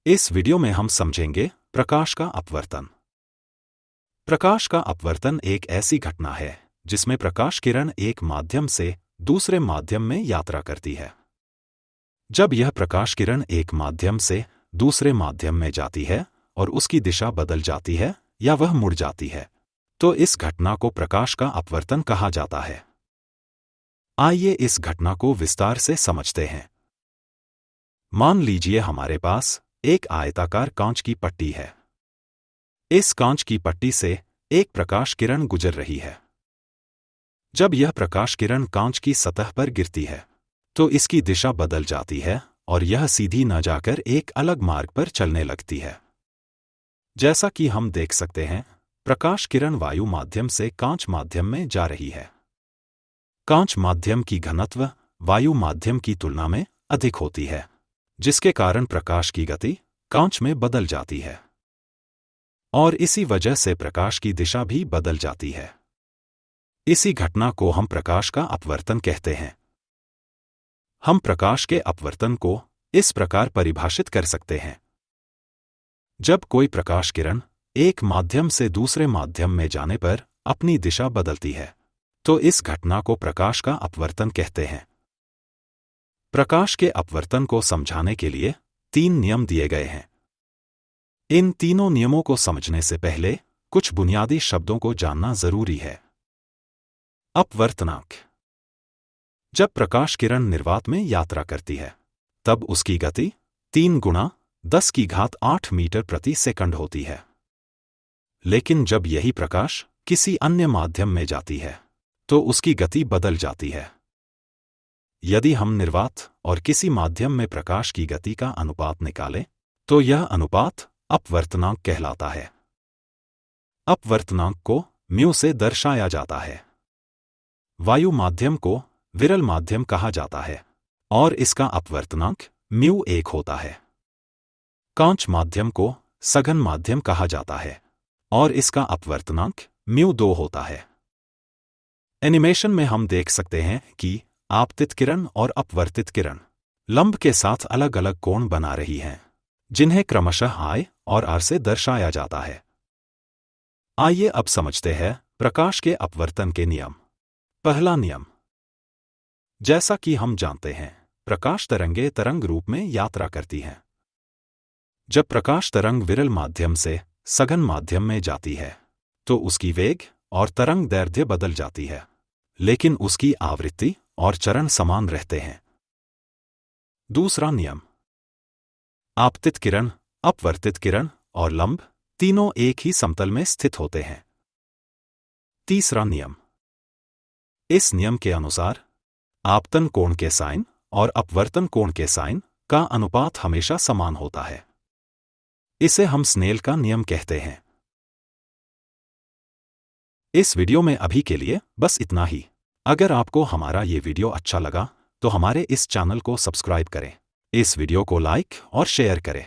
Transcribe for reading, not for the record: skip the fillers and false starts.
इस वीडियो में हम समझेंगे प्रकाश का अपवर्तन। प्रकाश का अपवर्तन एक ऐसी घटना है जिसमें प्रकाश किरण एक माध्यम से दूसरे माध्यम में यात्रा करती है। जब यह प्रकाश किरण एक माध्यम से दूसरे माध्यम में जाती है और उसकी दिशा बदल जाती है या वह मुड़ जाती है, तो इस घटना को प्रकाश का अपवर्तन कहा जाता है। आइए इस घटना को विस्तार से समझते हैं। मान लीजिए हमारे पास एक आयताकार कांच की पट्टी है। इस कांच की पट्टी से एक प्रकाश किरण गुजर रही है। जब यह प्रकाश किरण कांच की सतह पर गिरती है, तो इसकी दिशा बदल जाती है और यह सीधी न जाकर एक अलग मार्ग पर चलने लगती है। जैसा कि हम देख सकते हैं, प्रकाश किरण वायु माध्यम से कांच माध्यम में जा रही है। कांच माध्यम की घनत्व वायु माध्यम की तुलना में अधिक होती है, जिसके कारण प्रकाश की गति कांच में बदल जाती है और इसी वजह से प्रकाश की दिशा भी बदल जाती है। इसी घटना को हम प्रकाश का अपवर्तन कहते हैं। हम प्रकाश के अपवर्तन को इस प्रकार परिभाषित कर सकते हैं। जब कोई प्रकाश किरण एक माध्यम से दूसरे माध्यम में जाने पर अपनी दिशा बदलती है, तो इस घटना को प्रकाश का अपवर्तन कहते हैं। प्रकाश के अपवर्तन को समझाने के लिए 3 नियम दिए गए हैं। इन तीनों नियमों को समझने से पहले कुछ बुनियादी शब्दों को जानना जरूरी है। अपवर्तनांक। जब प्रकाश किरण निर्वात में यात्रा करती है, तब उसकी गति 3 गुणा 10⁸ मीटर प्रति सेकंड होती है। लेकिन जब यही प्रकाश किसी अन्य माध्यम में जाती है, तो उसकी गति बदल जाती है। यदि हम निर्वात और किसी माध्यम में प्रकाश की गति का अनुपात निकालें, तो यह अनुपात अपवर्तनांक कहलाता है। अपवर्तनांक को म्यू से दर्शाया जाता है। वायु माध्यम को विरल माध्यम कहा जाता है और इसका अपवर्तनांक μ1 होता है। कांच माध्यम को सघन माध्यम कहा जाता है और इसका अपवर्तनांक μ2 होता है। एनिमेशन में हम देख सकते हैं कि आपतित किरण और अपवर्तित किरण लंब के साथ अलग अलग कोण बना रही हैं, जिन्हें क्रमशः I और R से दर्शाया जाता है। आइए अब समझते हैं प्रकाश के अपवर्तन के नियम। पहला नियम। जैसा कि हम जानते हैं, प्रकाश तरंगें तरंग रूप में यात्रा करती हैं। जब प्रकाश तरंग विरल माध्यम से सघन माध्यम में जाती है, तो उसकी वेग और तरंग दैर्ध्य बदल जाती है, लेकिन उसकी आवृत्ति और चरण समान रहते हैं। दूसरा नियम। आपतित किरण, अपवर्तित किरण और लंब तीनों एक ही समतल में स्थित होते हैं। तीसरा नियम। इस नियम के अनुसार आपतन कोण के साइन और अपवर्तन कोण के साइन का अनुपात हमेशा समान होता है। इसे हम स्नेल का नियम कहते हैं। इस वीडियो में अभी के लिए बस इतना ही। अगर आपको हमारा ये वीडियो अच्छा लगा, तो हमारे इस चैनल को सब्सक्राइब करें, इस वीडियो को लाइक और शेयर करें।